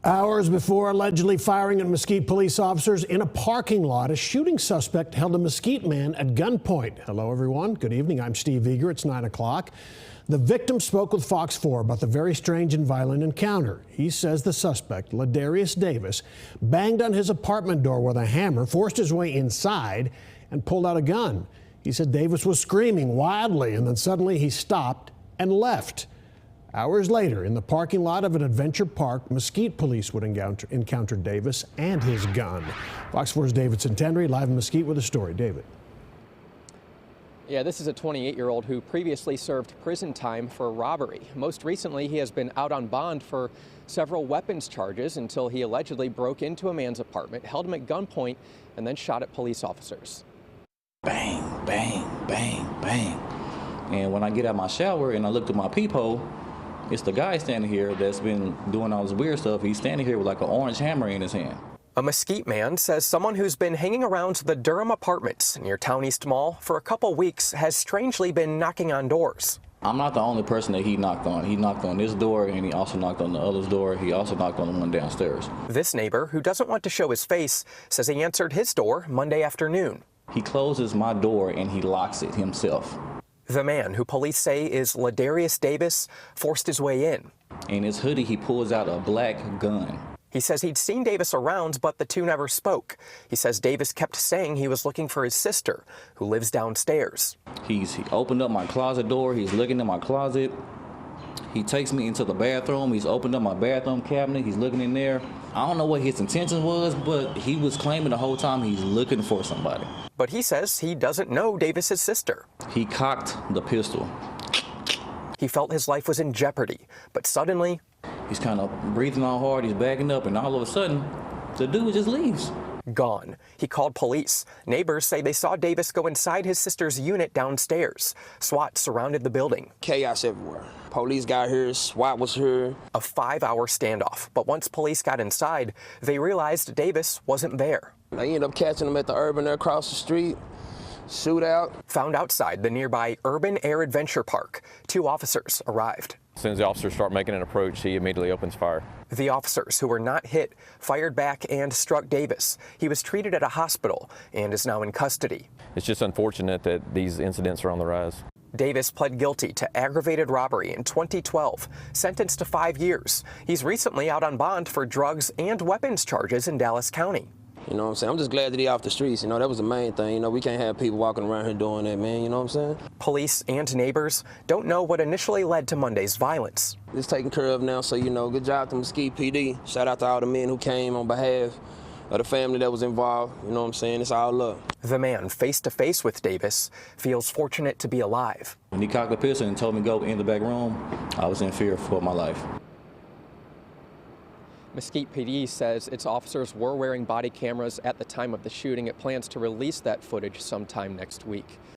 Hours before allegedly firing at Mesquite police officers in a parking lot, a shooting suspect held a Mesquite man at gunpoint. Hello, everyone. Good evening. I'm Steve EAGAR. It's 9 o'clock. The victim spoke with Fox 4 about the very strange and violent encounter. He says the suspect, Ladarius Davis, banged on his apartment door with a hammer, forced his way inside, and pulled out a gun. He said Davis was screaming wildly, and then suddenly he stopped and left. Hours later, in the parking lot of an adventure park, Mesquite police would encounter Davis and his gun. Fox 4's David SENTENDREY live in Mesquite with a story. David. Yeah, this is a 28-year-old who previously served prison time for robbery. Most recently, he has been out on bond for several weapons charges until he allegedly broke into a man's apartment, held him at gunpoint, and then shot at police officers. Bang, bang, bang, bang. And when I get out my shower and I look through my peephole, it's the guy standing here that's been doing all this weird stuff. He's standing here with like an orange hammer in his hand. A Mesquite man says someone who's been hanging around the Durham Apartments near Town East Mall for a couple weeks has strangely been knocking on doors. I'm not the only person that he knocked on. He knocked on this door and he also knocked on the other's door. He also knocked on the one downstairs. This neighbor, who doesn't want to show his face, says he answered his door Monday afternoon. He closes my door and he locks it himself. The man, who police say is Ladarius Davis, forced his way in. In his hoodie, he pulls out a black gun. He says he'd seen Davis around, but the two never spoke. He says Davis kept saying he was looking for his sister, who lives downstairs. He opened up my closet door. He's looking in my closet. He takes me into the bathroom. He's opened up my bathroom cabinet. He's looking in there. I don't know what his intention was, but he was claiming the whole time he's looking for somebody. But he says he doesn't know Davis's sister. He cocked the pistol. He felt his life was in jeopardy, but suddenly, he's kind of breathing all hard. He's backing up, and all of a sudden, the dude just leaves. Gone. He called police. Neighbors say they saw Davis go inside his sister's unit downstairs. SWAT surrounded the building. Chaos everywhere. Police got here, SWAT was here. A 5-hour standoff, but once police got inside, they realized Davis wasn't there. They ended up catching him at the Urban Air across the street. Shootout. Found outside the nearby Urban Air Adventure Park. 2 officers arrived. As soon as the officers start making an approach, he immediately opens fire. The officers, who were not hit, fired back and struck Davis. He was treated at a hospital and is now in custody. It's just unfortunate that these incidents are on the rise. Davis pled guilty to aggravated robbery in 2012, sentenced to 5 years. He's recently out on bond for drugs and weapons charges in Dallas County. You know what I'm saying? I'm just glad that he off the streets. You know, that was the main thing. You know, we can't have people walking around here doing that, man. You know what I'm saying? Police and neighbors don't know what initially led to Monday's violence. It's taken care of now, so, you know, good job to Mesquite PD. Shout out to all the men who came on behalf of the family that was involved. You know what I'm saying? It's all love. The man, face-to-face with Davis, feels fortunate to be alive. When he cocked the pistol and told me to go in the back room, I was in fear for my life. Mesquite PD says its officers were wearing body cameras at the time of the shooting. It plans to release that footage sometime next week.